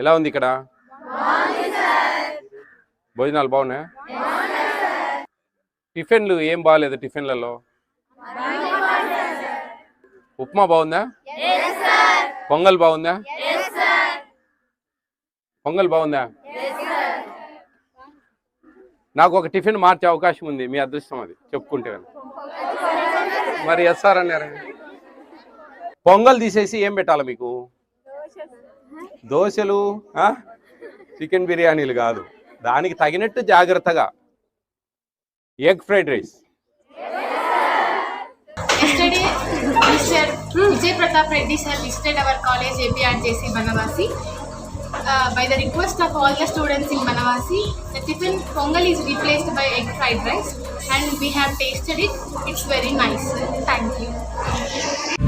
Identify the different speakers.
Speaker 1: ఎలా ఉంది ఇక్కడ? భోజనాలు బాగున్నాయా? టిఫిన్లు ఏం బాగాలేదు టిఫిన్లలో? ఉప్మా బాగుందా? పొంగల్ బాగుందా? పొంగల్ బాగుందా? నాకు ఒక టిఫిన్ మార్చే అవకాశం ఉంది, మీ అదృష్టం అది చెప్పుకుంటే. మరి ఎస్ఆర్ అన్నారు. పొంగల్ తీసేసి ఏం పెట్టాలి మీకు? దోశలు, చికెన్ బిర్యానీలు కాదు, దానికి తగినట్టు జాగ్రత్తగా egg fried rice.
Speaker 2: Yesterday, Mr. Vijay Pratap Reddy sir visited our college APRJC Banavasi. By the request of all the students in Banavasi, the tiffin pongal is replaced by egg fried rice, and we have tasted it. It's very nice. Thank you.